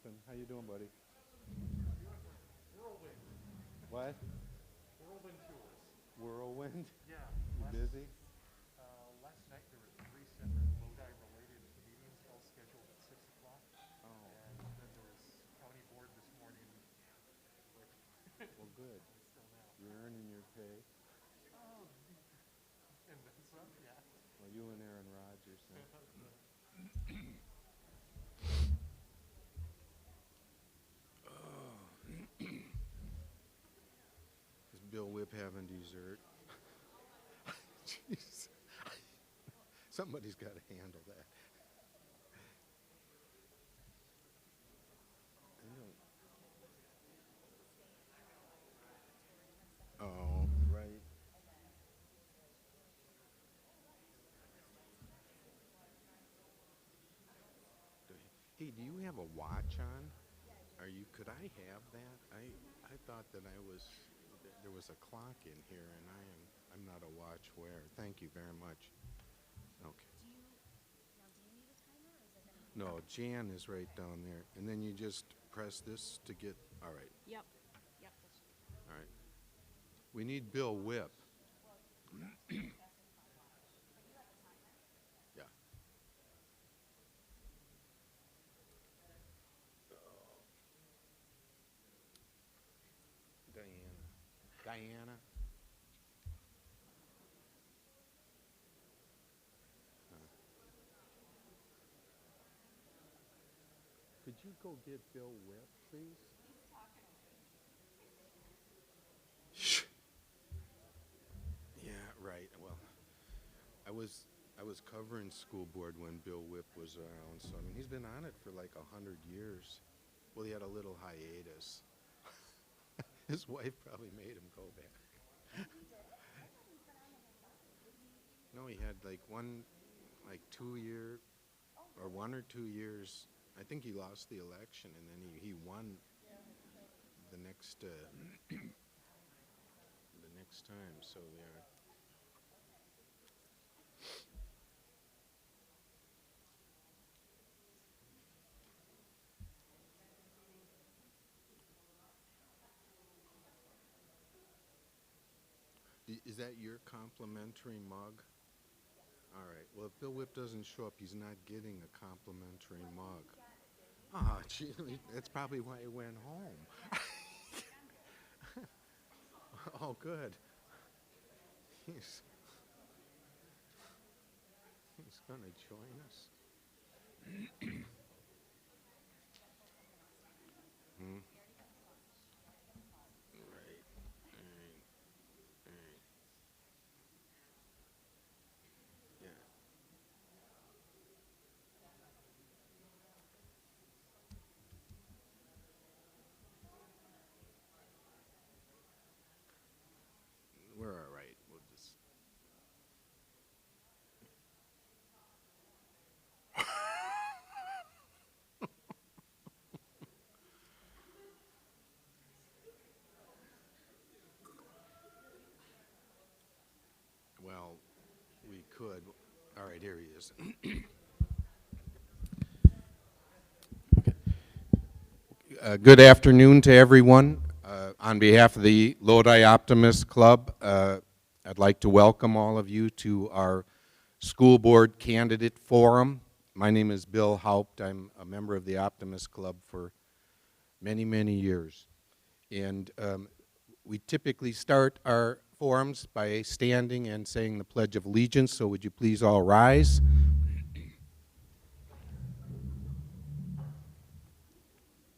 Stephen. How you doing, buddy? Whirlwind. What? Whirlwind tours. Whirlwind? Yeah. You busy? Last night there were three separate Lodi-related meetings all scheduled at 6 o'clock. Oh, And then there was county board this morning. Which well, good. still now. You're earning your pay. Oh, and then some, yeah. Well, you and Aaron Rodgers then. Is Bill Whip having dessert? Jeez. Somebody's got to handle that. I don't. Oh, right. Hey, do you have a watch on? Are you? Could I have that? I thought that there was a clock in here, and I'm not a watch wearer. Thank you very much. Okay. No, Jan is right down there, and then you just press this to get. All right. Yep. Yep. That's All right. We need Bill Whip. Yeah. Diana. Diana. Could you go get Bill Whip, please? Shh. Yeah, right. Well, I was covering school board when Bill Whip was around, so I mean he's been on it for like 100 years. Well, he had a little hiatus. His wife probably made him go back. No, he had like 2 year, or 1 or 2 years. I think he lost the election, and then he won the next the next time. So yeah. Is that your complimentary mug? All right. Well, if Bill Whip doesn't show up, he's not getting a complimentary mug. Ah, gee, that's probably why he went home. Oh, good. He's he's gonna join us. Hmm? Right. All right. All right. Yeah. We're all right. We'll just. Well, we could. All right, here he is. Good afternoon to everyone. On behalf of the Lodi Optimist Club, I'd like to welcome all of you to our school board candidate forum. My name is Bill Haupt. I'm a member of the Optimist Club for many, many years. And we typically start our forums by standing and saying the Pledge of Allegiance, so would you please all rise?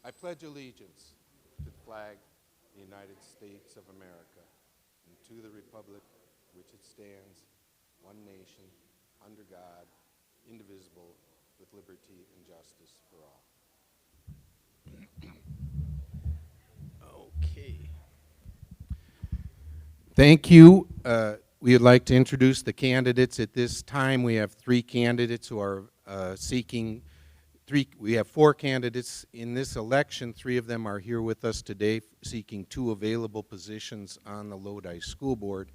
I pledge allegiance to the flag of the United States of America and to the republic which it stands, one nation, under God, indivisible, with liberty and justice for all. Okay. Thank you. We would like to introduce the candidates at this time. We have three candidates who are seeking. We have four candidates in this election. Three of them are here with us today seeking two available positions on the Lodi School Board.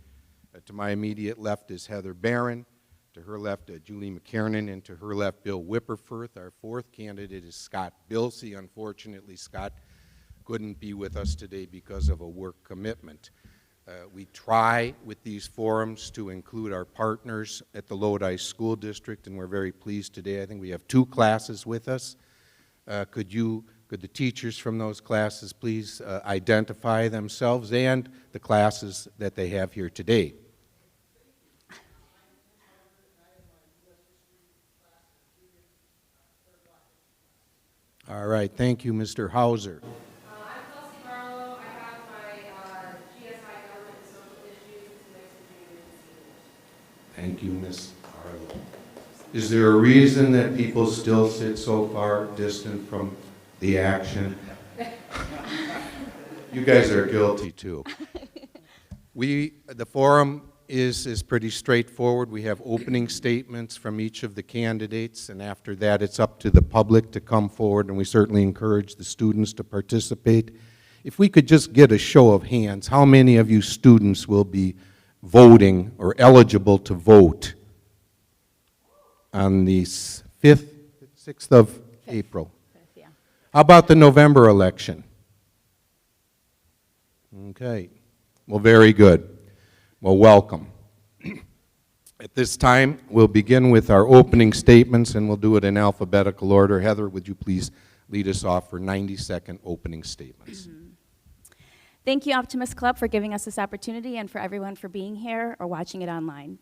To my immediate left is Heather Barron. To her left, Julie McKiernan, and to her left, Bill Whipperforth. Our fourth candidate is Scott Bilsey. Unfortunately, Scott couldn't be with us today because of a work commitment. We try with these forums to include our partners at the Lodi School District, and we're very pleased today. I think we have two classes with us. Could the teachers from those classes please identify themselves and the classes that they have here today? All right, thank you, Mr. Hauser. I'm Kelsey Marlowe. I have my GSI Government and Social Issues. It's a mix of juniors and seniors. Thank you, Ms. Marlowe. Is there a reason that people still sit so far distant from the action? You guys are guilty, too. The forum is pretty straightforward. We have opening statements from each of the candidates, and after that it's up to the public to come forward, and we certainly encourage the students to participate. If we could just get a show of hands, how many of you students will be voting or eligible to vote on the 5th, 6th of April? Yeah. How about the November election? Okay. Well, very good. Well, welcome. At this time, we'll begin with our opening statements, and we'll do it in alphabetical order. Heather, would you please lead us off for 90-second opening statements? Thank you, Optimist Club, for giving us this opportunity and for everyone for being here or watching it online.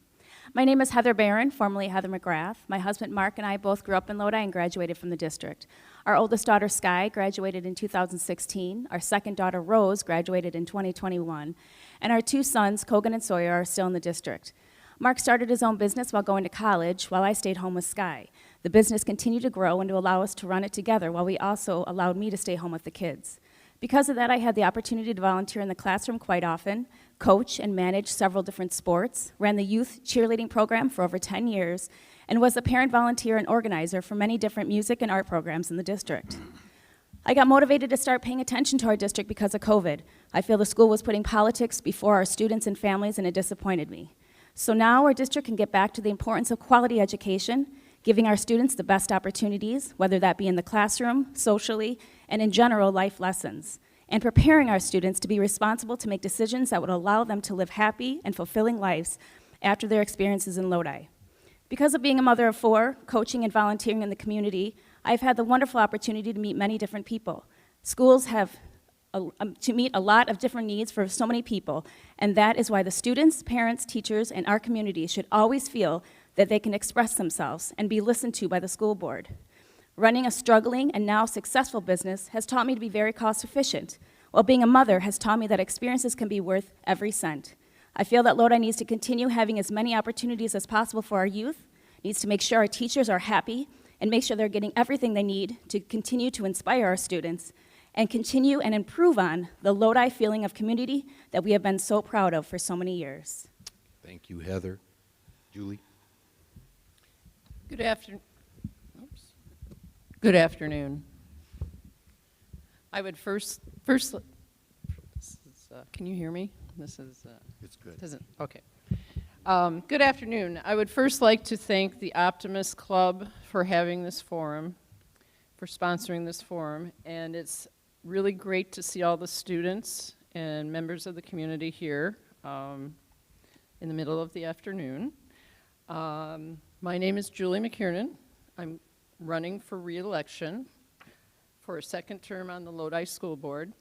My name is Heather Barron, formerly Heather McGrath. My husband Mark and I both grew up in Lodi and graduated from the district. Our oldest daughter, Sky, graduated in 2016. Our second daughter, Rose, graduated in 2021. And our two sons, Kogan and Sawyer, are still in the district. Mark started his own business while going to college, while I stayed home with Sky. The business continued to grow and to allow us to run it together, while we also allowed me to stay home with the kids. Because of that, I had the opportunity to volunteer in the classroom quite often, coach and manage several different sports, ran the youth cheerleading program for over 10 years, and was a parent volunteer and organizer for many different music and art programs in the district. I got motivated to start paying attention to our district because of COVID. I feel the school was putting politics before our students and families, and it disappointed me. So now our district can get back to the importance of quality education, giving our students the best opportunities, whether that be in the classroom, socially, and in general life lessons, and preparing our students to be responsible to make decisions that would allow them to live happy and fulfilling lives after their experiences in Lodi. Because of being a mother of four, coaching and volunteering in the community, I've had the wonderful opportunity to meet many different people. Schools have to meet a lot of different needs for so many people, and that is why the students, parents, teachers, and our community should always feel that they can express themselves and be listened to by the school board. Running a struggling and now successful business has taught me to be very cost efficient, while being a mother has taught me that experiences can be worth every cent. I feel that Lodi needs to continue having as many opportunities as possible for our youth, needs to make sure our teachers are happy, and make sure they're getting everything they need to continue to inspire our students, and continue and improve on the Lodi feeling of community that we have been so proud of for so many years. Thank you, Heather. Julie? Good afternoon. I would first this is, can you hear me? This is It's good. doesn't okay. Good afternoon. I would first like to thank the Optimist Club for having this forum, for sponsoring this forum, and it's really great to see all the students and members of the community here in the middle of the afternoon. My name is Julie McKiernan. I'm running for re-election for a second term on the Lodi School Board.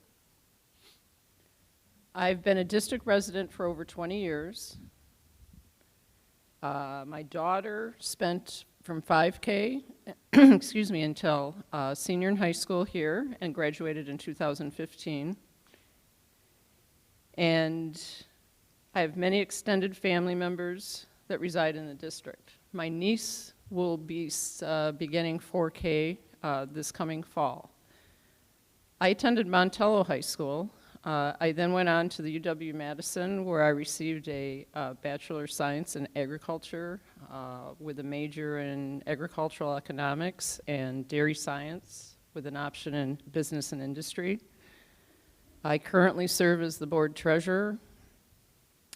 I've been a district resident for over 20 years. My daughter spent from 5K, excuse me, until senior in high school here and graduated in 2015. And I have many extended family members that reside in the district. My niece will be beginning 4K this coming fall. I attended Montello High School. I then went on to the UW-Madison, where I received a Bachelor of Science in Agriculture with a major in Agricultural Economics and Dairy Science with an option in Business and Industry. I currently serve as the Board Treasurer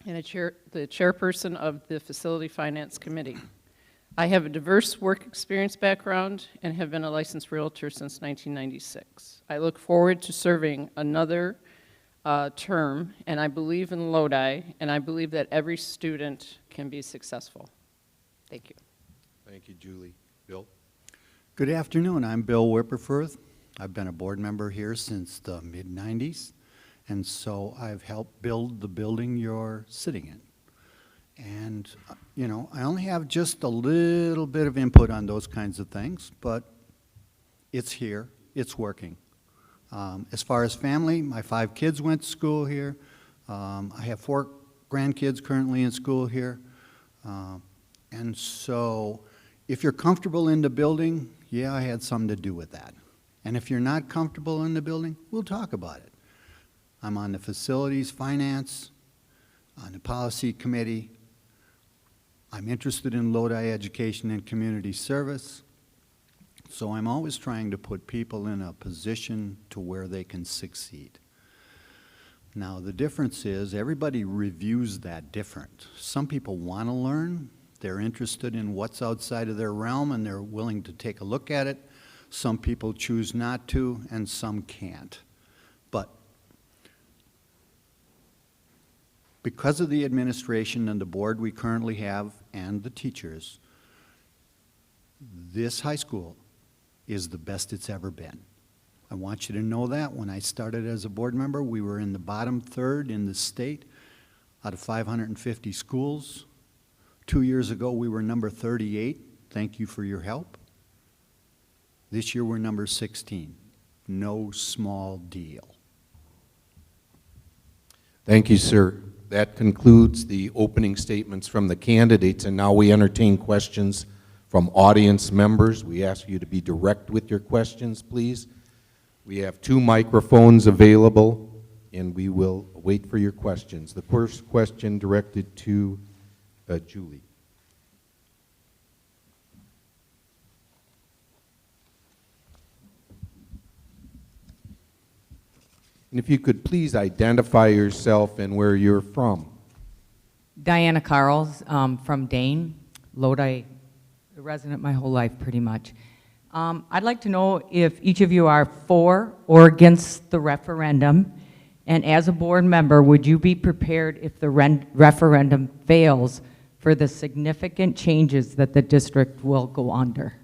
and the Chairperson of the Facility Finance Committee. I have a diverse work experience background and have been a licensed realtor since 1996. I look forward to serving another term, and I believe in Lodi, and I believe that every student can be successful. Thank you. Thank you, Julie. Bill? Good afternoon. I'm Bill Wipperfurth. I've been a board member here since the mid-90s, and so I've helped build the building you're sitting in. And, you know, I only have just a little bit of input on those kinds of things, but it's here, it's working. As far as family, my 5 kids went to school here. I have 4 grandkids currently in school here. And so if you're comfortable in the building, yeah, I had something to do with that. And if you're not comfortable in the building, we'll talk about it. I'm on the facilities, finance, on the policy committee. I'm interested in Lodi education and community service. So I'm always trying to put people in a position to where they can succeed. Now, the difference is everybody reviews that different. Some people want to learn. They're interested in what's outside of their realm, and they're willing to take a look at it. Some people choose not to, and some can't. But because of the administration and the board we currently have and the teachers, this high school is the best it's ever been. I want you to know that. When I started as a board member, we were in the bottom third in the state out of 550 schools. 2 years ago, we were number 38. Thank you for your help. This year, we're number 16. No small deal. Thank you, sir. That concludes the opening statements from the candidates, and now we entertain questions from audience members. We ask you to be direct with your questions, please. We have 2 microphones available, and we will wait for your questions. The first question directed to Julie. And if you could please identify yourself and where you're from. Diana Carls from Dane, Lodi, a resident my whole life pretty much. I'd like to know if each of you are for or against the referendum, and as a board member, would you be prepared if the referendum fails for the significant changes that the district will go under?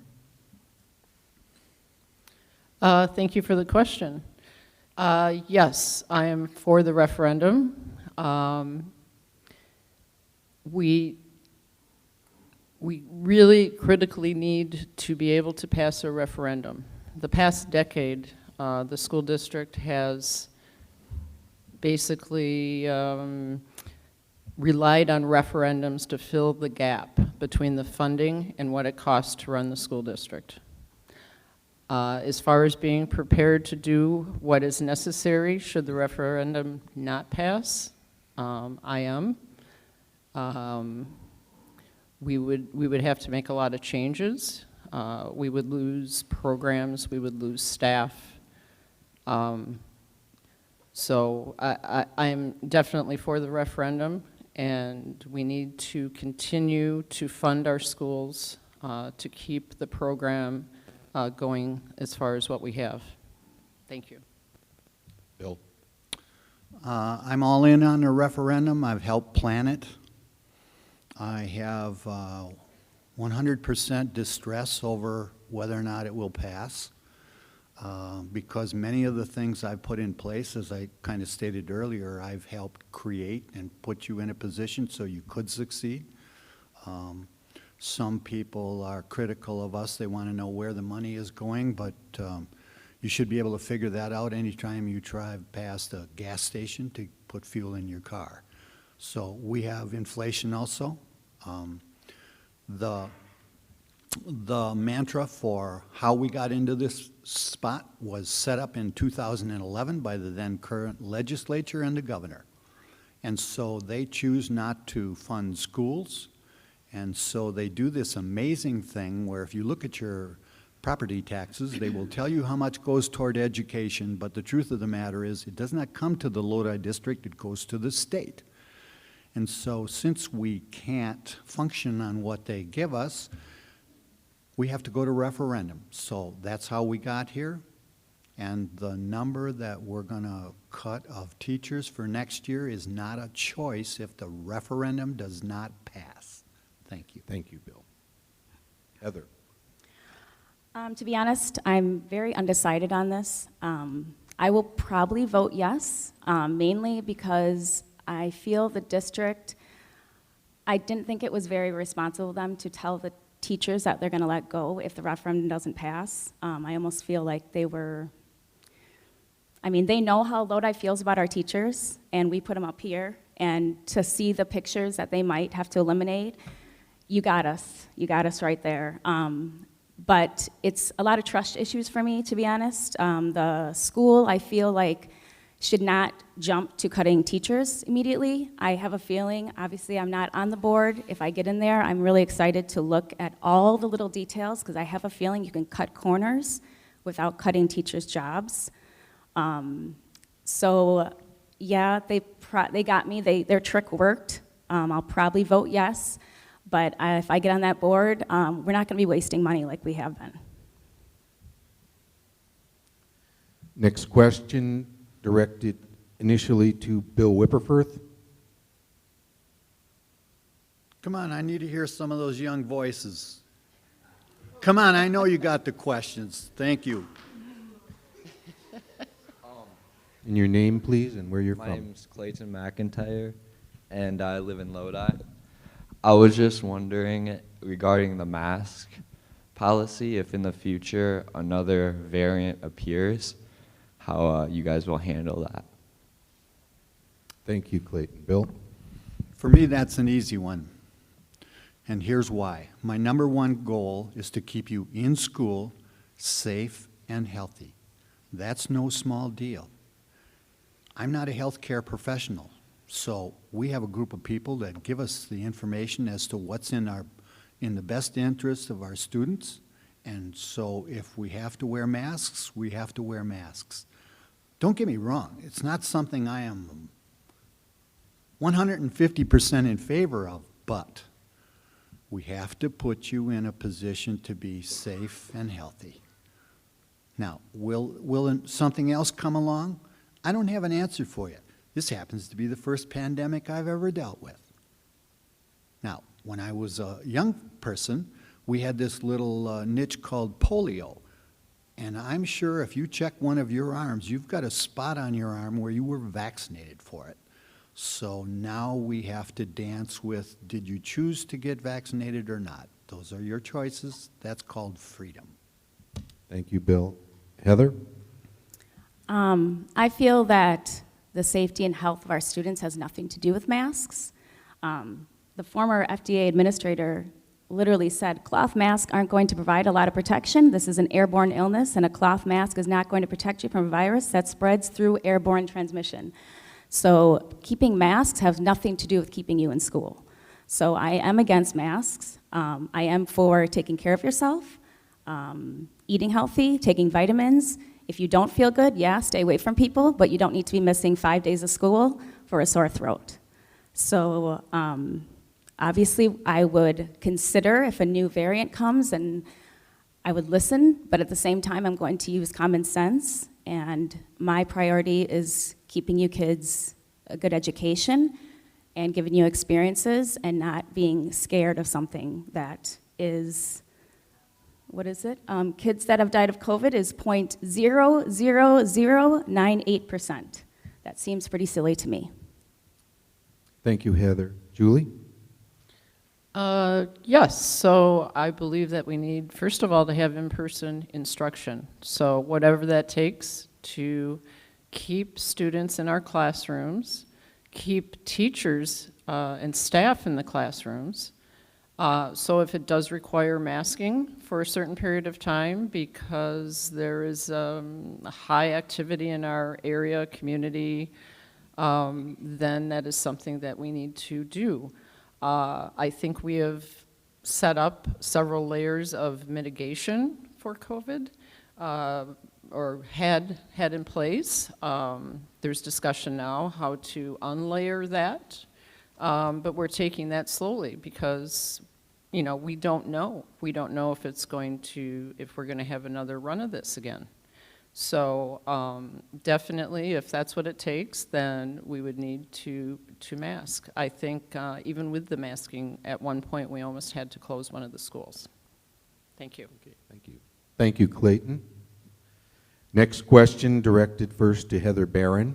Thank you for the question. Yes, I am for the referendum. We really critically need to be able to pass a referendum. The past decade, the school district has basically relied on referendums to fill the gap between the funding and what it costs to run the school district. As far as being prepared to do what is necessary should the referendum not pass, I am. We would have to make a lot of changes. We would lose programs, we would lose staff. So I'm definitely for the referendum, and we need to continue to fund our schools to keep the program going as far as what we have. Thank you. Bill. I'm all in on the referendum. I've helped plan it. I have 100% distress over whether or not it will pass because many of the things I've put in place, as I kind of stated earlier, I've helped create and put you in a position so you could succeed. Some people are critical of us. They want to know where the money is going, but you should be able to figure that out anytime you drive past a gas station to put fuel in your car. So we have inflation also. The mantra for how we got into this spot was set up in 2011 by the then current legislature and the governor. And so they choose not to fund schools. And so they do this amazing thing where if you look at your property taxes, they will tell you how much goes toward education, but the truth of the matter is it does not come to the Lodi district, it goes to the state. And so since we can't function on what they give us, we have to go to referendum. So that's how we got here. And the number that we're going to cut of teachers for next year is not a choice if the referendum does not pass. Thank you. Thank you, Bill. Heather? To be honest, I'm very undecided on this. I will probably vote yes, mainly because I feel the district, I didn't think it was very responsible of them to tell the teachers that they're going to let go if the referendum doesn't pass. I almost feel like they were, I mean, they know how Lodi feels about our teachers, and we put them up here, and to see the pictures that they might have to eliminate, you got us right there. But it's a lot of trust issues for me, to be honest. The school, I feel like, should not jump to cutting teachers immediately. I have a feeling, obviously I'm not on the board. If I get in there, I'm really excited to look at all the little details, because I have a feeling you can cut corners without cutting teachers' jobs. So yeah, they got me, their trick worked. I'll probably vote yes. But if I get on that board, we're not going to be wasting money like we have been. Next question, directed initially to Bill Whipperfirth. Come on, I need to hear some of those young voices. Come on, I know you got the questions. Thank you. And your name, please, and where you're My from. name's Clayton McIntyre, and I live in Lodi. I was just wondering regarding the mask policy, if in the future another variant appears, how you guys will handle that. Thank you, Clayton. Bill? For me, that's an easy one. And here's why. My number one goal is to keep you in school, safe and healthy. That's no small deal. I'm not a healthcare professional, so we have a group of people that give us the information as to what's in the best interest of our students. And so if we have to wear masks, we have to wear masks. Don't get me wrong, it's not something I am 150% in favor of, but we have to put you in a position to be safe and healthy. Now, will something else come along? I don't have an answer for you. This happens to be the first pandemic I've ever dealt with. Now, when I was a young person, we had this little niche called polio. And I'm sure if you check one of your arms, you've got a spot on your arm where you were vaccinated for it. So now we have to dance with, did you choose to get vaccinated or not? Those are your choices. That's called freedom. Thank you, Bill. Heather? I feel that the safety and health of our students has nothing to do with masks. The former FDA administrator literally said cloth masks aren't going to provide a lot of protection. This is an airborne illness, and a cloth mask is not going to protect you from a virus that spreads through airborne transmission. So keeping masks has nothing to do with keeping you in school. So I am against masks. I am for taking care of yourself, eating healthy, taking vitamins. If you don't feel good, yeah, stay away from people, but you don't need to be missing 5 days of school for a sore throat. So obviously, I would consider if a new variant comes, and I would listen, but at the same time, I'm going to use common sense, and my priority is keeping you kids a good education and giving you experiences and not being scared of something that is, what is it? Kids that have died of COVID is 0.00098%. That seems pretty silly to me. Thank you, Heather. Julie? Yes, so I believe that we need, first of all, to have in-person instruction. So whatever that takes to keep students in our classrooms, keep teachers and staff in the classrooms. So if it does require masking for a certain period of time because there is a high activity in our area, community, then that is something that we need to do. I think we have set up several layers of mitigation for COVID, or had in place. There's discussion now how to unlayer that, but we're taking that slowly because you know, we don't know. We don't know if it's going to, if we're going to have another run of this again. So definitely, if that's what it takes, then we would need to mask. I think even with the masking, at one point, we almost had to close one of the schools. Thank you. Okay, thank you. Thank you, Clayton. Next question directed first to Heather Barron.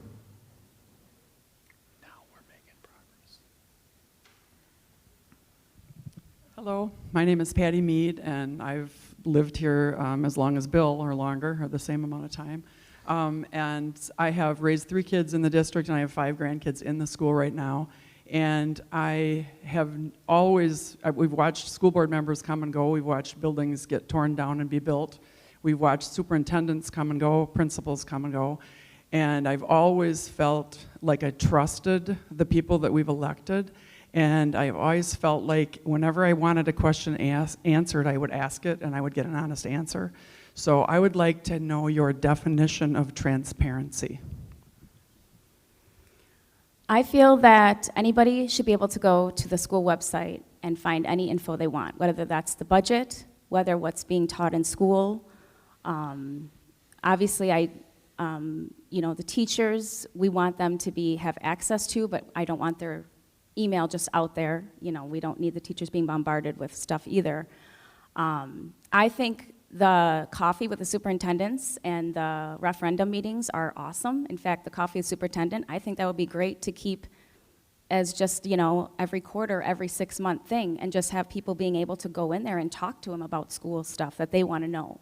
Now we're making progress. Hello, my name is Patty Mead, and I've lived here as long as Bill, or longer, or the same amount of time. And I have raised 3 kids in the district, and I have 5 grandkids in the school right now. And I have always, we've watched school board members come and go. We've watched buildings get torn down and be built. We've watched superintendents come and go, principals come and go. And I've always felt like I trusted the people that we've elected. And I've always felt like whenever I wanted a question answered, I would ask it and I would get an honest answer. So I would like to know your definition of transparency. I feel that anybody should be able to go to the school website and find any info they want, whether that's the budget, whether what's being taught in school. Obviously, you know, the teachers, we want them to have access to, but I don't want their email just out there. You know, we don't need the teachers being bombarded with stuff either. I think the coffee with the superintendents and the referendum meetings are awesome. In fact, the coffee with superintendent, I think that would be great to keep as just, you know, every quarter, every 6-month thing, and just have people being able to go in there and talk to them about school stuff that they want to know.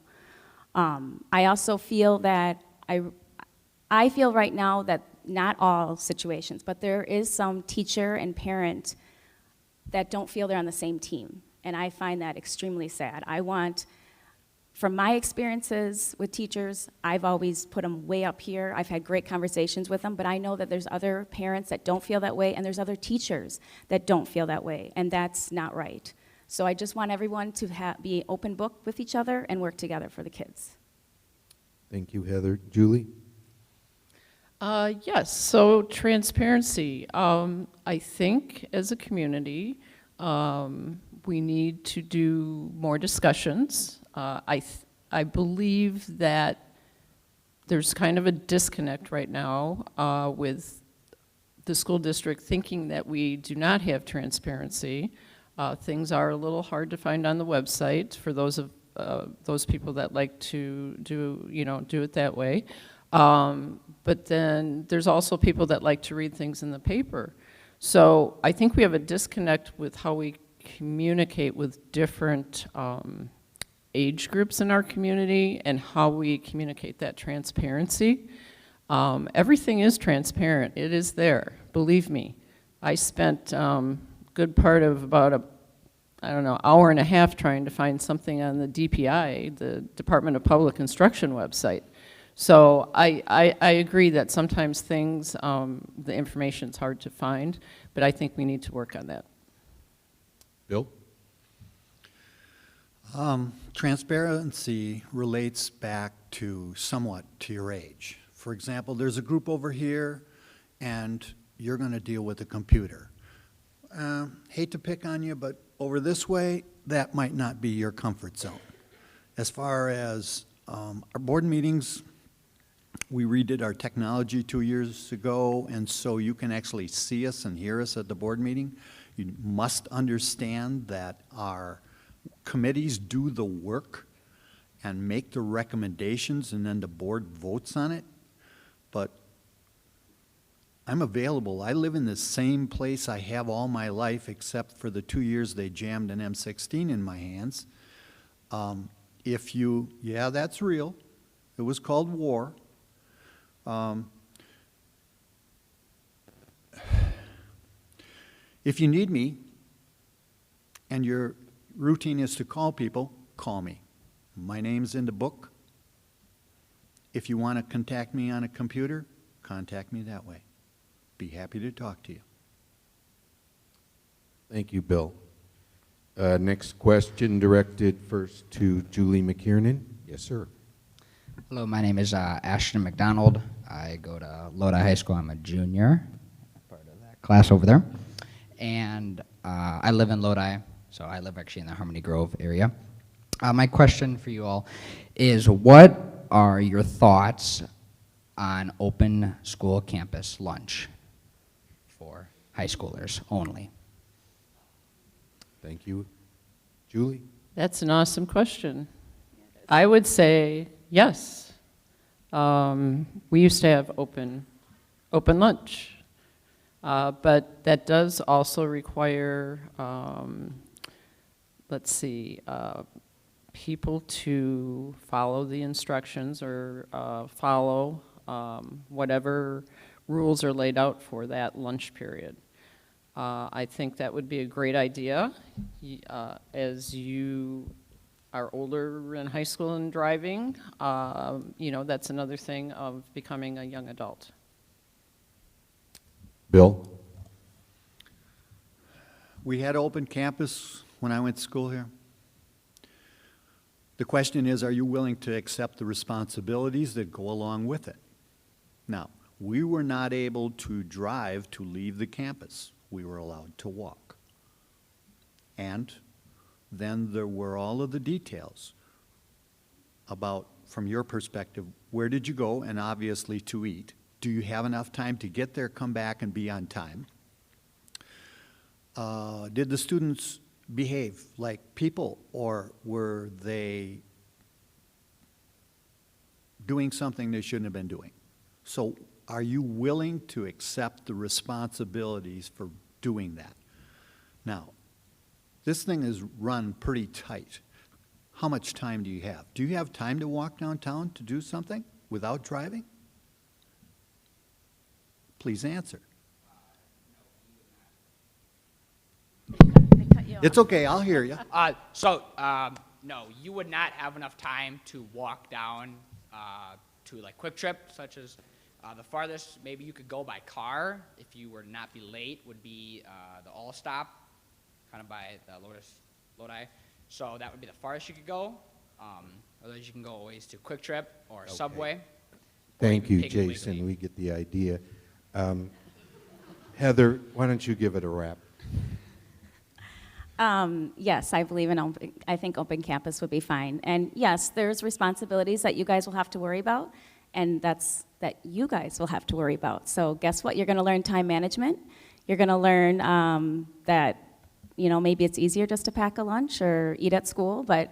I also feel that I feel right now that not all situations, but there is some teacher and parent that don't feel they're on the same team, and I find that extremely sad. From my experiences with teachers, I've always put them way up here. I've had great conversations with them, but I know that there's other parents that don't feel that way, and there's other teachers that don't feel that way, and that's not right. So I just want everyone to be open book with each other and work together for the kids. Thank you, Heather. Julie? Yes, so transparency. I think as a community, we need to do more discussions. I believe that there's kind of a disconnect right now with the school district thinking that we do not have transparency. Things are a little hard to find on the website for those people that like to do it that way. But then there's also people that like to read things in the paper. So I think we have a disconnect with how we communicate with different age groups in our community and how we communicate that transparency. Everything is transparent. It is there, believe me. I spent good part of about hour and a half trying to find something on the DPI, the Department of Public Instruction website. So I agree that sometimes things, the information's hard to find, but I think we need to work on that. Bill? Transparency relates back somewhat to your age. For example, there's a group over here, and you're going to deal with a computer. Hate to pick on you, but over this way, that might not be your comfort zone. As far as our board meetings, we redid our technology 2 years ago, and so you can actually see us and hear us at the board meeting. You must understand that our committees do the work and make the recommendations, and then the board votes on it. But I'm available. I live in the same place I have all my life, except for the 2 years they jammed an M16 in my hands. Yeah, that's real. It was called war. If you need me, and your routine is to call people, call me. My name's in the book. If you want to contact me on a computer, contact me that way. Be happy to talk to you. Thank you, Bill. Next question directed first to Julie McKiernan. Yes, sir. Hello, my name is Ashton McDonald. I go to Lodi High School. I'm a junior, part of that class over there. And I live in Lodi, So I live actually in the Harmony Grove area. My question for you all is, what are your thoughts on open school campus lunch for high schoolers only? Thank you. Julie? That's an awesome question. I would say yes. We used to have open lunch, but that does also require, let's see, people to follow the instructions or follow whatever rules are laid out for that lunch period. I think that would be a great idea. As you are older in high school and driving, you know, that's another thing of becoming a young adult. Bill? We had open campus when I went to school here. The question is, are you willing to accept the responsibilities that go along with it? Now, we were not able to drive to leave the campus. We were allowed to walk. And then there were all of the details about, from your perspective, where did you go, and obviously to eat. Do you have enough time to get there, come back, and be on time? Did the students behave like people, or were they doing something they shouldn't have been doing? So are you willing to accept the responsibilities for doing that? Now, this thing is run pretty tight. How much time do you have? Do you have time to walk downtown to do something without driving? Please answer. It's okay, I'll hear you. No, you would not have enough time to walk down to like Quick Trip, such as the farthest maybe you could go by car if you were to not be late would be the All Stop, kind of by the Lodi. So that would be the farthest you could go. Otherwise, you can go always to Quick Trip or Okay. Subway. Thank you, Piggly Jason. Wiggly. We get the idea. Heather, why don't you give it a wrap? Yes, I believe in open, I think open campus would be fine. And yes, there's responsibilities that you guys will have to worry about, and that you guys will have to worry about. So guess what? You're going to learn time management. You're going to learn that, you know, maybe it's easier just to pack a lunch or eat at school, but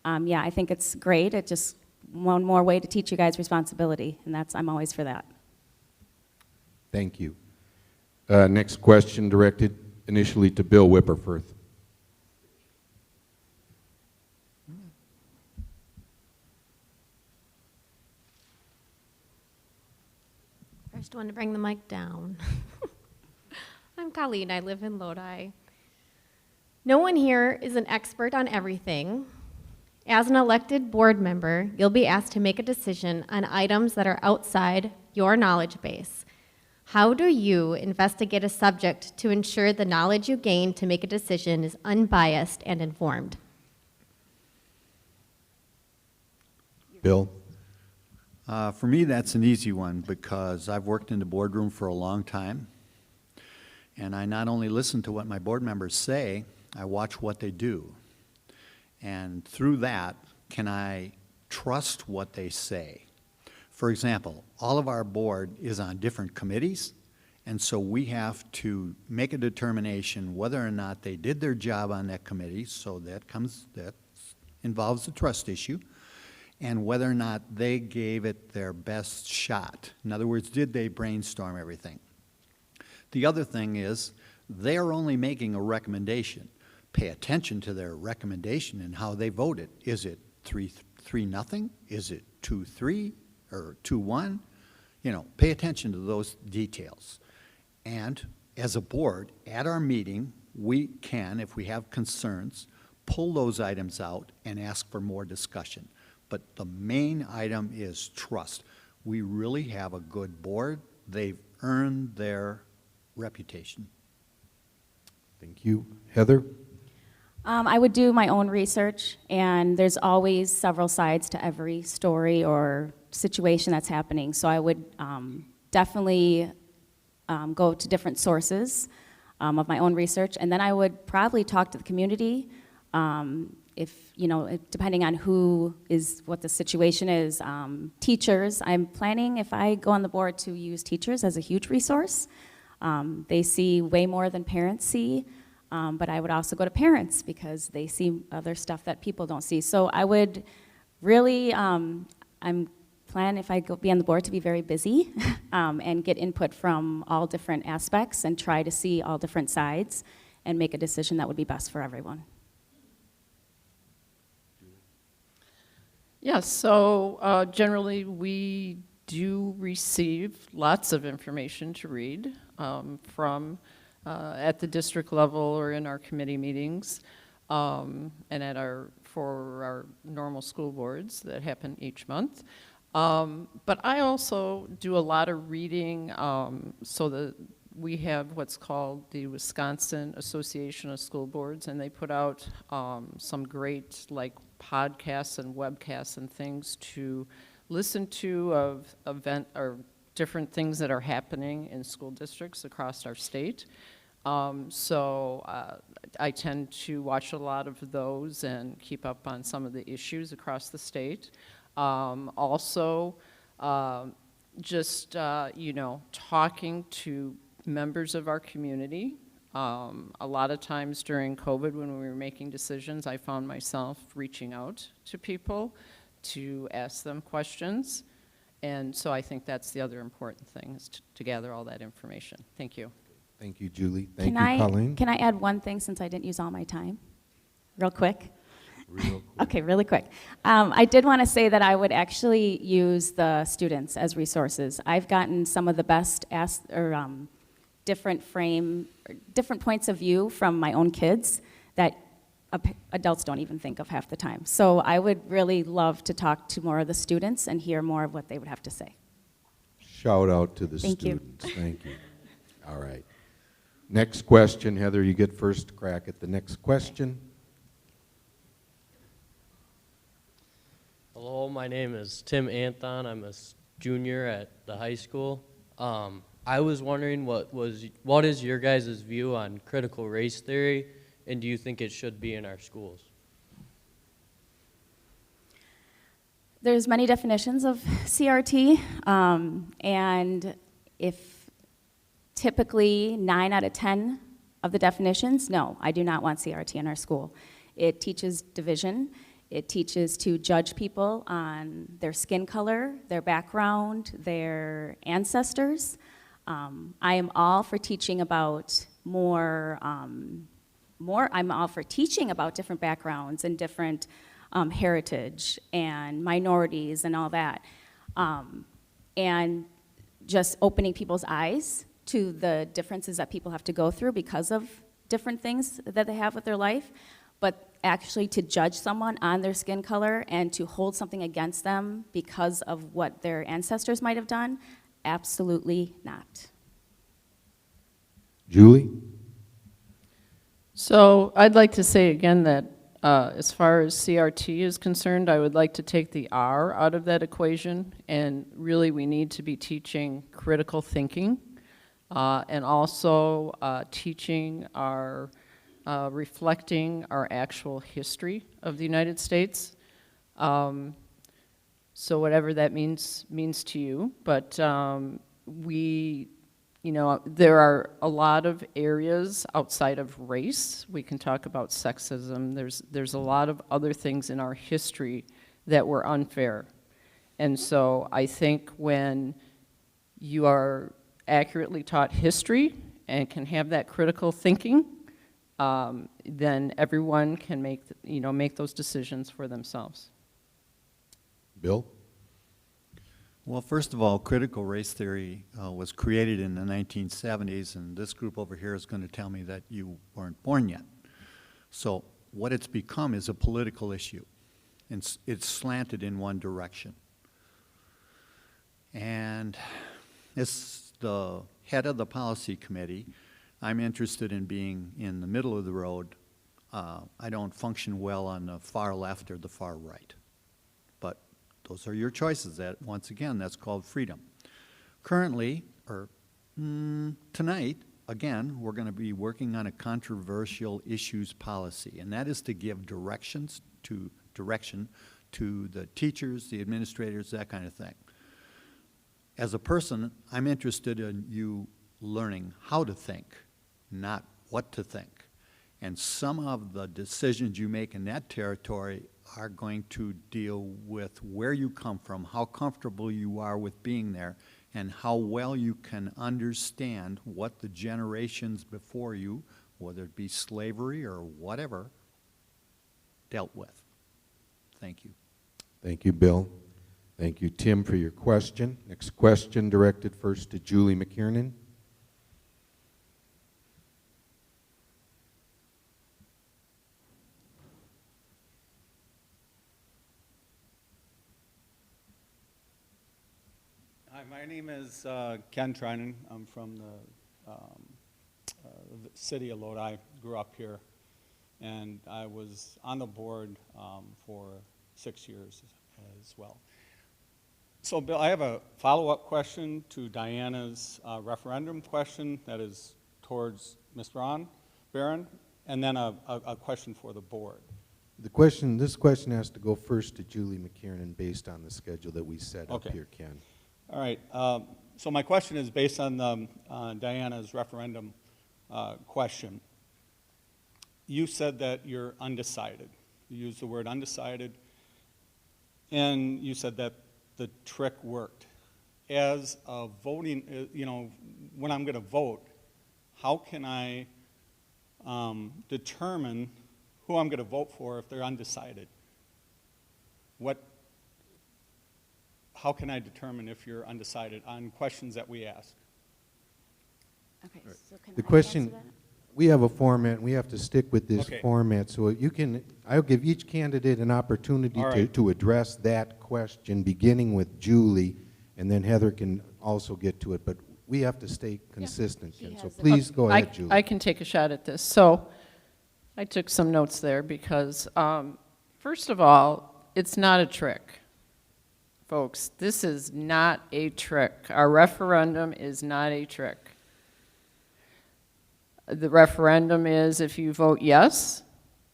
yeah, I think it's great. It's just one more way to teach you guys responsibility, and I'm always for that. Thank you. Next question directed initially to Bill Whipperfirth. First one to bring the mic down. I'm Colleen, I live in Lodi. No one here is an expert on everything. As an elected board member, you'll be asked to make a decision on items that are outside your knowledge base. How do you investigate a subject to ensure the knowledge you gain to make a decision is unbiased and informed? Bill? For me, that's an easy one because I've worked in the boardroom for a long time, and I not only listen to what my board members say, I watch what they do. And through that, can I trust what they say? For example, all of our board is on different committees, and so we have to make a determination whether or not they did their job on that committee, so that involves the trust issue, and whether or not they gave it their best shot. In other words, did they brainstorm everything? The other thing is, they're only making a recommendation. Pay attention to their recommendation and how they voted. Is it 3-0? Is it 2-3 or 2-1? You know, pay attention to those details. And as a board, at our meeting, we can, if we have concerns, pull those items out and ask for more discussion. But the main item is trust. We really have a good board. They've earned their reputation. Thank you. Heather? I would do my own research, and there's always several sides to every story or situation that's happening. So I would definitely go to different sources. of my own research, and then I would probably talk to the community, if, you know, depending on what the situation is. Teachers, I'm planning, if I go on the board, to use teachers as a huge resource. They see way more than parents see, but I would also go to parents because they see other stuff that people don't see. So I would really, I'm plan, if I be on the board, to be very busy and get input from all different aspects and try to see all different sides and make a decision that would be best for everyone. Yes, so generally we do receive lots of information to read from at the district level or in our committee meetings and for our normal school boards that happen each month. But I also do a lot of reading so that we have what's called the Wisconsin Association of School Boards, and they put out some great podcasts and webcasts and things to listen to of event or different things that are happening in school districts across our state. So I tend to watch a lot of those and keep up on some of the issues across the state. Also, just, you know, talking to members of our community. A lot of times during COVID when we were making decisions, I found myself reaching out to people to ask them questions. And so I think that's the other important thing, is to gather all that information. Thank you. Thank you, Julie. Thank you, Colleen. Can I add one thing since I didn't use all my time? Real quick. Real quick. Okay, really quick. I did want to say that I would actually use the students as resources. I've gotten some of the best different points of view from my own kids that adults don't even think of half the time. So I would really love to talk to more of the students and hear more of what they would have to say. Shout out to the Thank you. students. Thank you. All right. Next question. Heather, you get first crack at the next question. Hello, my name is Tim Anthon. I'm a junior at the high school. I was wondering what is your guys' view on critical race theory, and do you think it should be in our schools? There's many definitions of CRT, and if typically 9 out of 10 of the definitions, no, I do not want CRT in our school. It teaches division. It teaches to judge people on their skin color, their background, their ancestors. I am all for teaching about I'm all for teaching about different backgrounds and different heritage and minorities and all that. And just opening people's eyes to the differences that people have to go through because of different things that they have with their life. But actually to judge someone on their skin color and to hold something against them because of what their ancestors might have done, absolutely not. Julie? So I'd like to say again that as far as CRT is concerned, I would like to take the R out of that equation, and really we need to be teaching critical thinking and also teaching our reflecting our actual history of the United States. So whatever that means to you, but you know, there are a lot of areas outside of race. We can talk about sexism. There's a lot of other things in our history that were unfair. And so I think when you are accurately taught history and can have that critical thinking, then everyone can make those decisions for themselves. Bill? Well, first of all, critical race theory was created in the 1970s, and this group over here is going to tell me that you weren't born yet. So what it's become is a political issue, and it's slanted in one direction. And as the head of the policy committee, I'm interested in being in the middle of the road. I don't function well on the far left or the far right. But those are your choices. That, once again, that's called freedom. Currently, or tonight, again, we're going to be working on a controversial issues policy, and that is to give direction to the teachers, the administrators, that kind of thing. As a person, I'm interested in you learning how to think, not what to think. And some of the decisions you make in that territory are going to deal with where you come from, how comfortable you are with being there, and how well you can understand what the generations before you, whether it be slavery or whatever, dealt with. Thank you. Thank you, Bill. Thank you, Tim, for your question. Next question directed first to Julie McKiernan. Hi, my name is Ken Trinan. I'm from the city of Lodi, grew up here, and I was on the board for 6 years as well. So, Bill, I have a follow-up question to Diana's referendum question that is towards Ms. Barron, and then a question for the board. This question has to go first to Julie McKiernan based on the schedule that we set up here, Ken. All right. So my question is based on Diana's referendum question. You said that you're undecided. You used the word undecided, and you said that the trick worked. As a voting, when I'm going to vote, how can I determine who I'm going to vote for if they're undecided? How can I determine if you're undecided on questions that we ask? Okay, so can The I question, answer that? we have a format, we have to stick with this Okay. format, so I'll give each candidate an opportunity All right. to address that question, beginning with Julie, and then Heather can also get to it, but we have to stay consistent, he Ken, so has it. please go ahead, Julie. I can take a shot at this. So I took some notes there because, first of all, it's not a trick. Folks, this is not a trick. Our referendum is not a trick. The referendum is if you vote yes,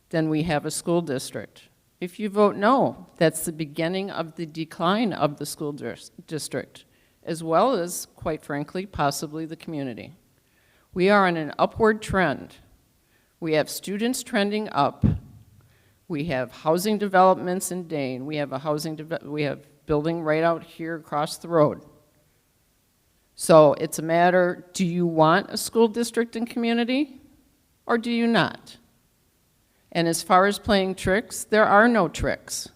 then we have a school district. If you vote no, that's the beginning of the decline of the school district, as well as, quite frankly, possibly the community. We are on an upward trend. We have students trending up. We have housing developments in Dane. We have we have building right out here across the road. So it's a matter, do you want a school district and community, or do you not? And as far as playing tricks, there are no tricks.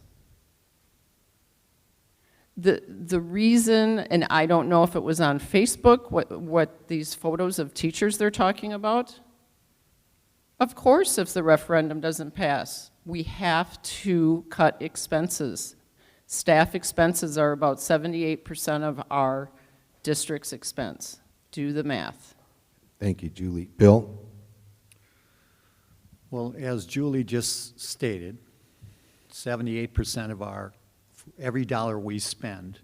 The reason, and I don't know if it was on Facebook, what these photos of teachers they're talking about, of course if the referendum doesn't pass, we have to cut expenses. Staff expenses are about 78% of our district's expense. Do the math. Thank you, Julie. Bill? Well, as Julie just stated, 78% of every dollar we spend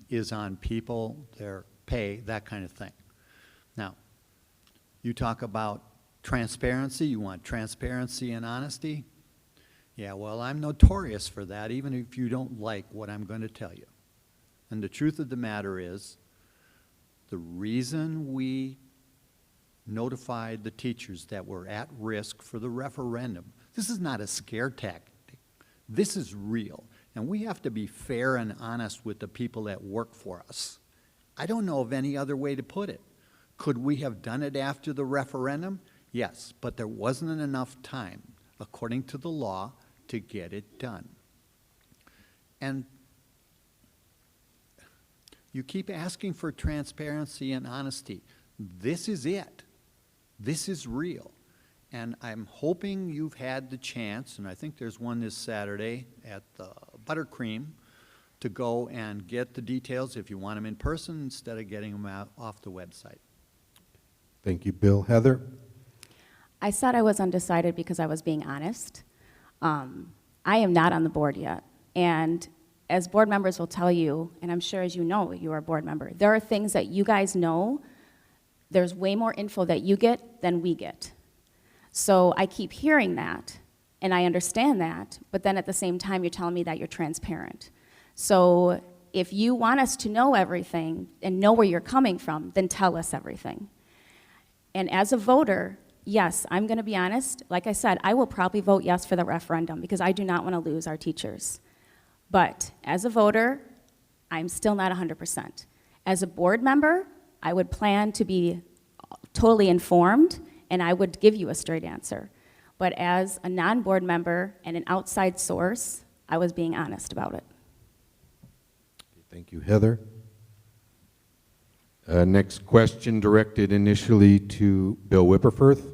is on people, their pay, that kind of thing. Now, you talk about transparency, you want transparency and honesty. Yeah, well, I'm notorious for that, even if you don't like what I'm going to tell you. And the truth of the matter is, the reason we notified the teachers that were at risk for the referendum, this is not a scare tactic. This is real. And we have to be fair and honest with the people that work for us. I don't know of any other way to put it. Could we have done it after the referendum? Yes, but there wasn't enough time, according to the law, to get it done. And you keep asking for transparency and honesty. This is it. This is real. And I'm hoping you've had the chance, and I think there's one this Saturday at the Buttercream, to go and get the details if you want them in person instead of getting them out off the website. Thank you, Bill. Heather? I said I was undecided because I was being honest. I am not on the board yet. And as board members will tell you, and I'm sure as you know, you are a board member, there are things that you guys know there's way more info that you get than we get. So I keep hearing that, and I understand that, but then at the same time, you're telling me that you're transparent. So if you want us to know everything and know where you're coming from, then tell us everything. And as a voter, yes, I'm going to be honest. Like I said, I will probably vote yes for the referendum because I do not want to lose our teachers. But as a voter, I'm still not 100%. As a board member, I would plan to be totally informed, and I would give you a straight answer. But as a non-board member and an outside source, I was being honest about it. Thank you, Heather. Next question directed initially to Bill Whipperfirth.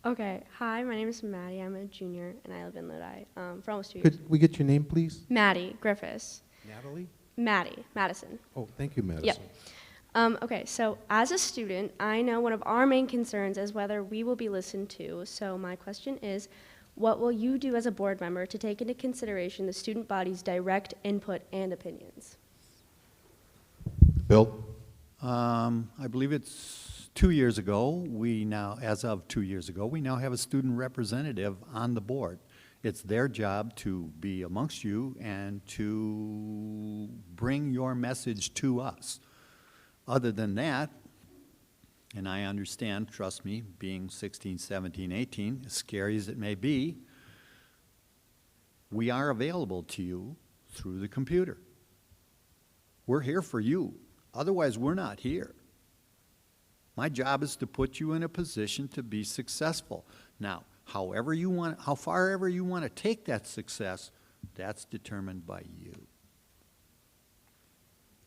Okay, hi, my name is Maddie. I'm a junior and I live in Lodi for almost 2 years. Could we get your name, please? Maddie Griffiths. Natalie? Maddie, Madison. Oh, thank you, Madison. Yep. Okay, so as a student, I know one of our main concerns is whether we will be listened to. So my question is, what will you do as a board member to take into consideration the student body's direct input and opinions? Bill? I believe it's 2 years ago, as of 2 years ago, we now have a student representative on the board. It's their job to be amongst you and to bring your message to us. Other than that, and I understand, trust me, being 16, 17, 18, as scary as it may be, we are available to you through the computer. We're here for you. Otherwise, we're not here. My job is to put you in a position to be successful. Now, how far ever you want to take that success, that's determined by you.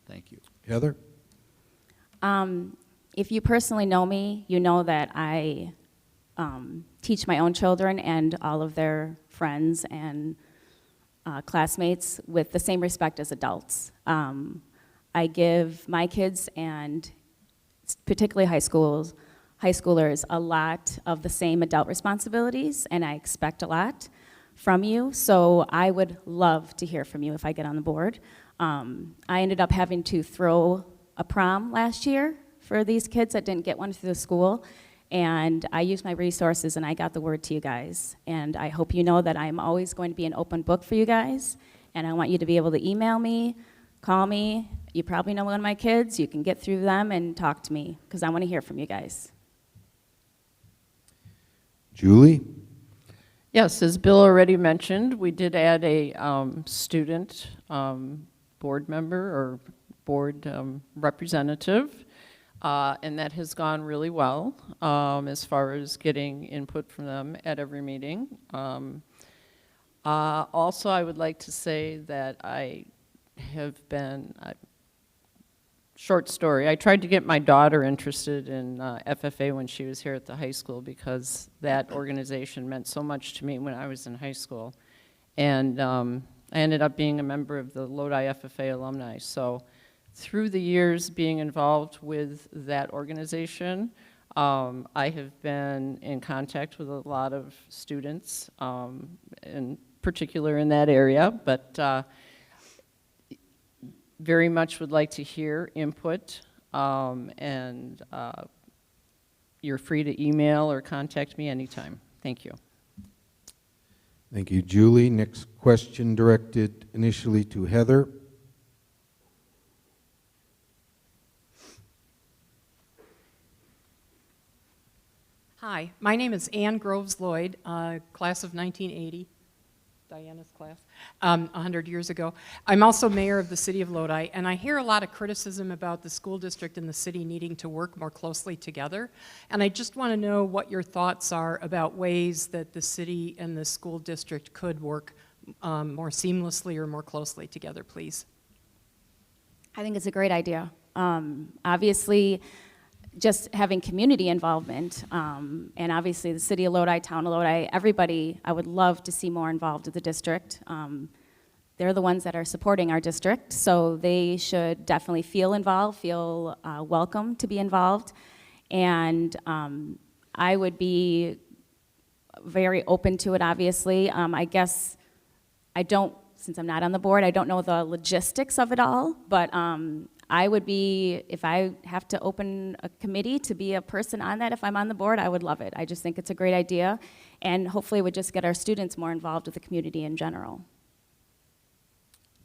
Thank you. Heather? If you personally know me, you know that I teach my own children and all of their friends and classmates with the same respect as adults. I give my kids and particularly high schoolers a lot of the same adult responsibilities, and I expect a lot from you, so I would love to hear from you if I get on the board. I ended up having to throw a prom last year for these kids that didn't get one through the school, and I used my resources and I got the word to you guys, and I hope you know that I'm always going to be an open book for you guys, and I want you to be able to email me, call me. You probably know one of my kids. You can get through them and talk to me because I want to hear from you guys. Julie? Yes, as Bill already mentioned, we did add a student board member or board representative, and that has gone really well as far as getting input from them at every meeting. Also, I would like to say that I have been, short story, I tried to get my daughter interested in FFA when she was here at the high school because that organization meant so much to me when I was in high school. And I ended up being a member of the Lodi FFA alumni. So through the years being involved with that organization, I have been in contact with a lot of students, in particular in that area, but very much would like to hear input, and you're free to email or contact me anytime. Thank you. Thank you, Julie. Next question directed initially to Heather. Hi, my name is Ann Groves Lloyd, class of 1980, Diana's class, 100 years ago. I'm also mayor of the city of Lodi, and I hear a lot of criticism about the school district and the city needing to work more closely together. And I just want to know what your thoughts are about ways that the city and the school district could work more seamlessly or more closely together, please. I think it's a great idea. Obviously, just having community involvement, and obviously the city of Lodi, town of Lodi, everybody, I would love to see more involved with the district. They're the ones that are supporting our district, so they should definitely feel involved, feel welcome to be involved. And I would be very open to it, obviously. I guess I don't, since I'm not on the board, I don't know the logistics of it all, but I would be, if I have to open a committee to be a person on that, if I'm on the board, I would love it. I just think it's a great idea, and hopefully it would just get our students more involved with the community in general.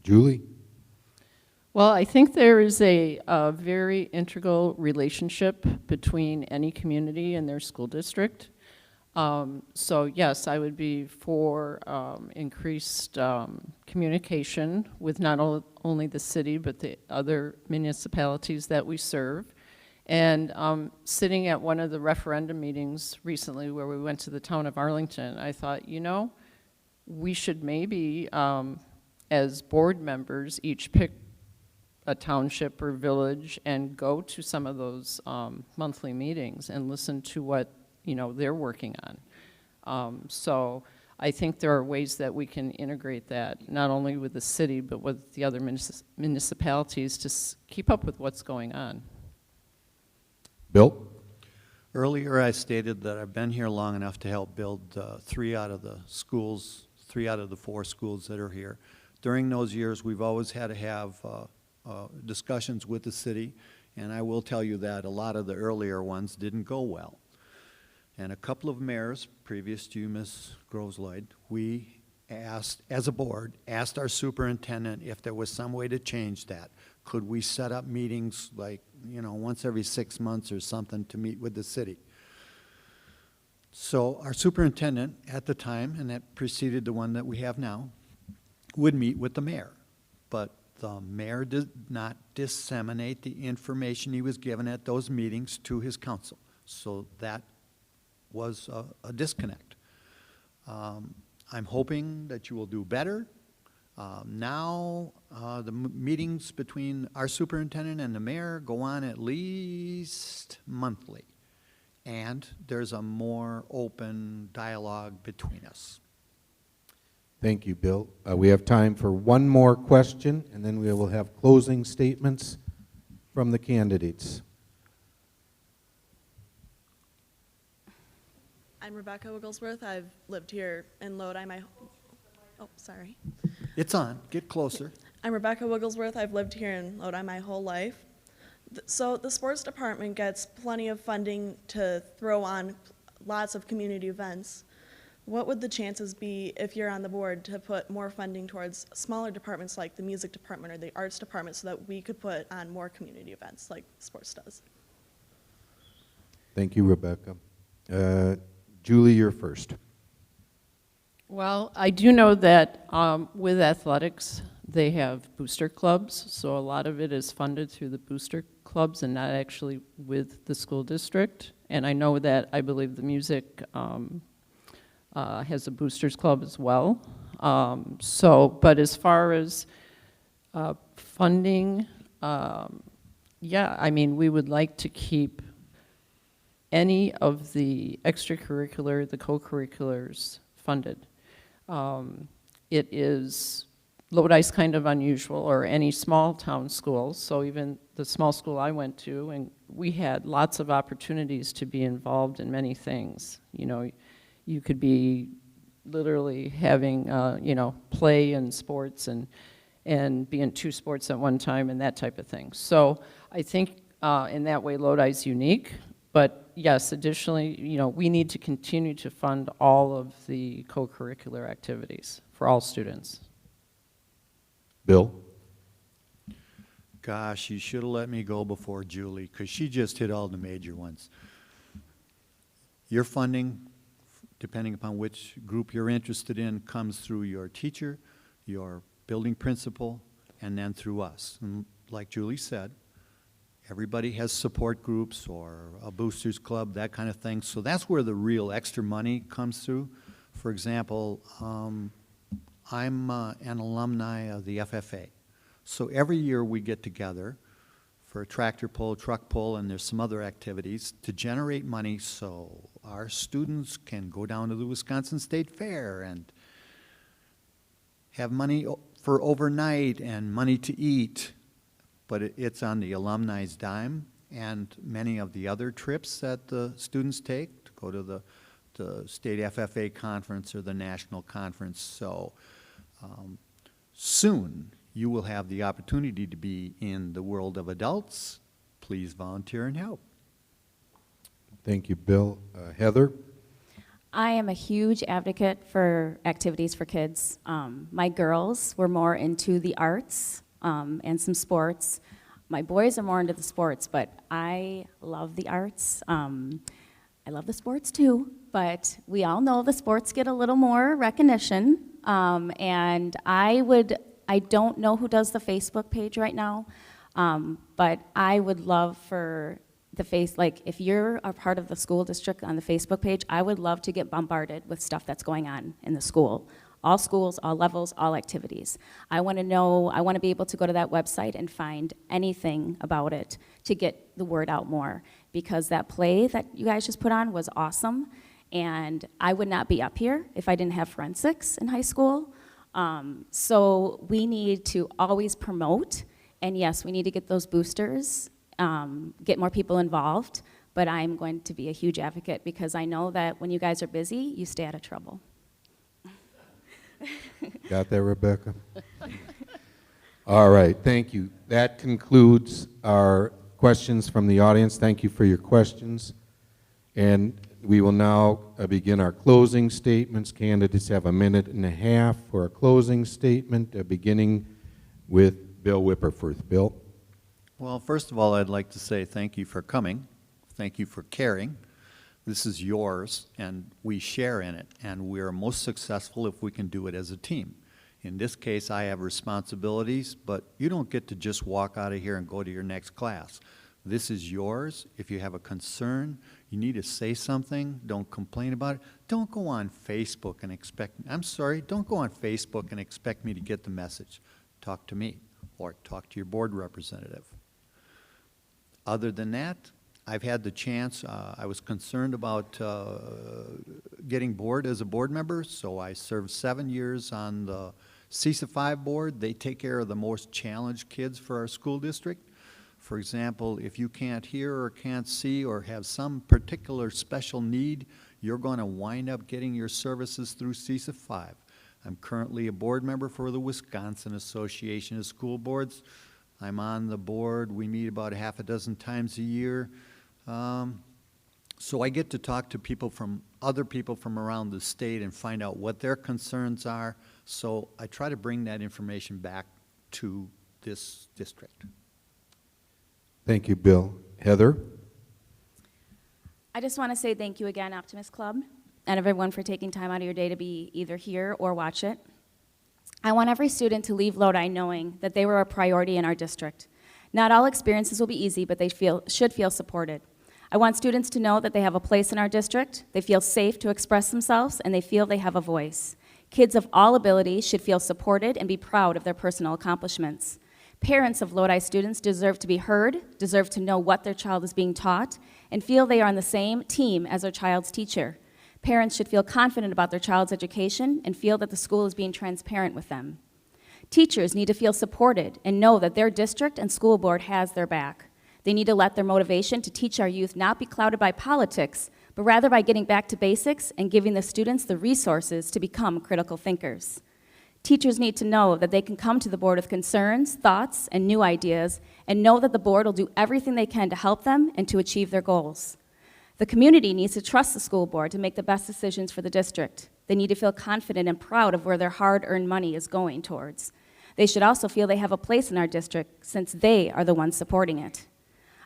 Julie? Well, I think there is a very integral relationship between any community and their school district. So yes, I would be for increased communication with not only the city, but the other municipalities that we serve. And sitting at one of the referendum meetings recently where we went to the town of Arlington, I thought, you know, we should maybe, as board members, each pick a township or village and go to some of those monthly meetings and listen to what, you know, they're working on. So I think there are ways that we can integrate that, not only with the city, but with the other municipalities to keep up with what's going on. Bill? Earlier, I stated that I've been here long enough to help build 3 out of the 4 schools that are here. During those years, we've always had to have discussions with the city, and I will tell you that a lot of the earlier ones didn't go well. And a couple of mayors, previous to you, Ms. Groves-Lloyd, we asked, as a board, asked our superintendent if there was some way to change that. Could we set up meetings like, you know, once every 6 months or something to meet with the city? So our superintendent at the time, and that preceded the one that we have now, would meet with the mayor. But the mayor did not disseminate the information he was given at those meetings to his council. So that was a disconnect. I'm hoping that you will do better. Now, the meetings between our superintendent and the mayor go on at least monthly. And there's a more open dialogue between us. Thank you, Bill. We have time for one more question, and then we will have closing statements from the candidates. I'm Rebecca Wigglesworth. I've lived here in Lodi sorry. It's on. Get closer. I'm Rebecca Wigglesworth. I've lived here in Lodi my whole life. So the sports department gets plenty of funding to throw on lots of community events. What would the chances be, if you're on the board, to put more funding towards smaller departments like the music department or the arts department so that we could put on more community events like sports does? Thank you, Rebecca. Julie, you're first. Well, I do know that with athletics, they have booster clubs, so a lot of it is funded through the booster clubs and not actually with the school district. And I know that I believe the music has a boosters club as well. But as far as funding, yeah, I mean, we would like to keep any of the extracurricular, the co-curriculars funded. It is, Lodi's kind of unusual, or any small town school, so even the small school I went to, and we had lots of opportunities to be involved in many things. You know, you could be literally having, you know, play in sports and be in 2 sports at one time and that type of thing. So I think in that way Lodi's unique, but yes, additionally, you know, we need to continue to fund all of the co-curricular activities for all students. Bill? Gosh, you should have let me go before Julie, because she just hit all the major ones. Your funding, depending upon which group you're interested in, comes through your teacher, your building principal, and then through us. And like Julie said, everybody has support groups or a boosters club, that kind of thing. So that's where the real extra money comes through. For example, I'm an alumni of the FFA. So every year we get together for a tractor pull, truck pull, and there's some other activities to generate money so our students can go down to the Wisconsin State Fair and have money for overnight and money to eat. But it's on the alumni's dime, and many of the other trips that the students take to go to the state FFA conference or the national conference. So Soon, you will have the opportunity to be in the world of adults. Please volunteer and help. Thank you, Bill. Heather? I am a huge advocate for activities for kids. My girls were more into the arts and some sports. My boys are more into the sports, but I love the arts. I love the sports too, but we all know the sports get a little more recognition. And I don't know who does the Facebook page right now, but I would love for like if you're a part of the school district on the Facebook page, I would love to get bombarded with stuff that's going on in the school. All schools, all levels, all activities. I want to know, I want to be able to go to that website and find anything about it to get the word out more, because that play that you guys just put on was awesome, and I would not be up here if I didn't have forensics in high school. So we need to always promote, and yes, we need to get those boosters, get more people involved, but I'm going to be a huge advocate because I know that when you guys are busy, you stay out of trouble. Got that, Rebecca? All right, thank you. That concludes our questions from the audience. Thank you for your questions. And we will now begin our closing statements. Candidates have a minute and a half for a closing statement, beginning with Bill Whipperforth. Bill? Well, first of all, I'd like to say thank you for coming. Thank you for caring. This is yours, and we share in it, and we're most successful if we can do it as a team. In this case, I have responsibilities, but you don't get to just walk out of here and go to your next class. This is yours. If you have a concern, you need to say something, don't complain about it. Don't go on Facebook and expect, I'm sorry, don't go on Facebook and expect me to get the message. Talk to me, or talk to your board representative. Other than that, I've had the chance, I was concerned about getting bored as a board member, so I served 7 years on the CISA 5 board. They take care of the most challenged kids for our school district. For example, if you can't hear or can't see or have some particular special need, you're going to wind up getting your services through CISA 5. I'm currently a board member for the Wisconsin Association of School Boards. I'm on the board. We meet about half a dozen times a year. So I get to talk to other people from around the state and find out what their concerns are. So I try to bring that information back to this district. Thank you, Bill. Heather? I just want to say thank you again, Optimist Club, and everyone for taking time out of your day to be either here or watch it. I want every student to leave Lodi knowing that they were a priority in our district. Not all experiences will be easy, but they should feel supported. I want students to know that they have a place in our district, they feel safe to express themselves, and they feel they have a voice. Kids of all abilities should feel supported and be proud of their personal accomplishments. Parents of Lodi students deserve to be heard, deserve to know what their child is being taught, and feel they are on the same team as their child's teacher. Parents should feel confident about their child's education and feel that the school is being transparent with them. Teachers need to feel supported and know that their district and school board has their back. They need to let their motivation to teach our youth not be clouded by politics, but rather by getting back to basics and giving the students the resources to become critical thinkers. Teachers need to know that they can come to the board with concerns, thoughts, and new ideas, and know that the board will do everything they can to help them and to achieve their goals. The community needs to trust the school board to make the best decisions for the district. They need to feel confident and proud of where their hard-earned money is going towards. They should also feel they have a place in our district since they are the ones supporting it.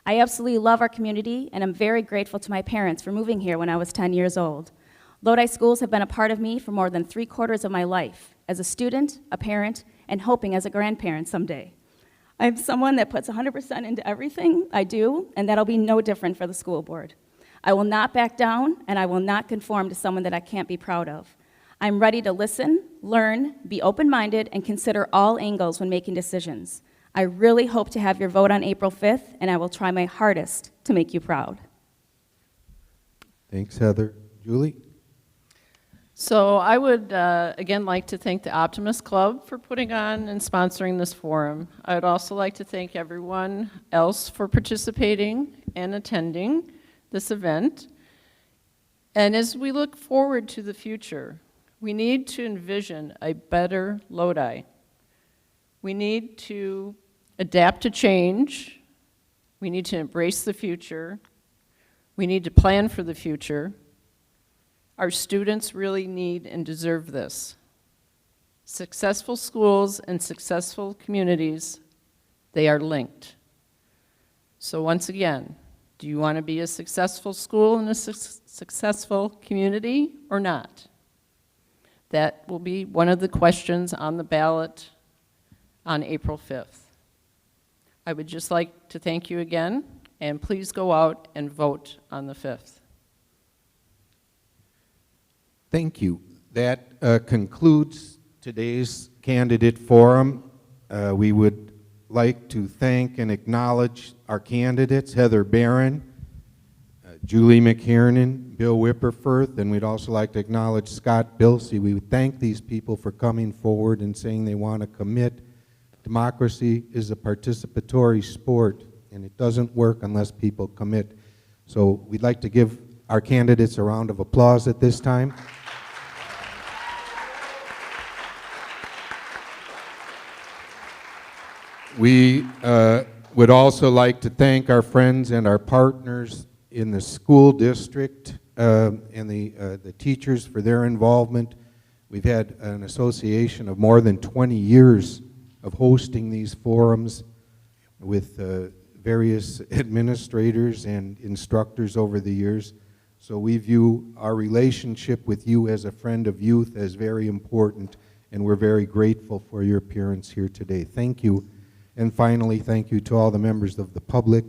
I absolutely love our community, and I'm very grateful to my parents for moving here when I was 10 years old. Lodi schools have been a part of me for more than 3/4 of my life, as a student, a parent, and hoping as a grandparent someday. I'm someone that puts 100% into everything I do, and that'll be no different for the school board. I will not back down, and I will not conform to someone that I can't be proud of. I'm ready to listen, learn, be open-minded, and consider all angles when making decisions. I really hope to have your vote on April 5th, and I will try my hardest to make you proud. Thanks, Heather. Julie? So I would, again, like to thank the Optimist Club for putting on and sponsoring this forum. I would also like to thank everyone else for participating and attending this event. And as we look forward to the future, We need to envision a better Lodi. We need to adapt to change. We need to embrace the future. We need to plan for the future. Our students really need and deserve this. Successful schools and successful communities, they are linked. So once again, do you want to be a successful school and a successful community or not? That will be one of the questions on the ballot on April 5th. I would just like to thank you again, and please go out and vote on the 5th. Thank you. That concludes today's candidate forum. We would like to thank and acknowledge our candidates, Heather Barron, Julie McKiernan, Bill Whipperfirth, and we'd also like to acknowledge Scott Bilsey. We would thank these people for coming forward and saying they want to commit. Democracy is a participatory sport, and it doesn't work unless people commit. So we'd like to give our candidates a round of applause at this time. We would also like to thank our friends and our partners in the school district and the teachers for their involvement. We've had an association of more than 20 years of hosting these forums with various administrators and instructors over the years. So we view our relationship with you as a friend of youth as very important, and we're very grateful for your appearance here today. Thank you. And finally, thank you to all the members of the public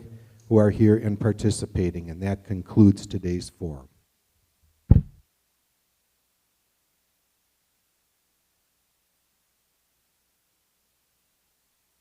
who are here and participating, and that concludes today's forum.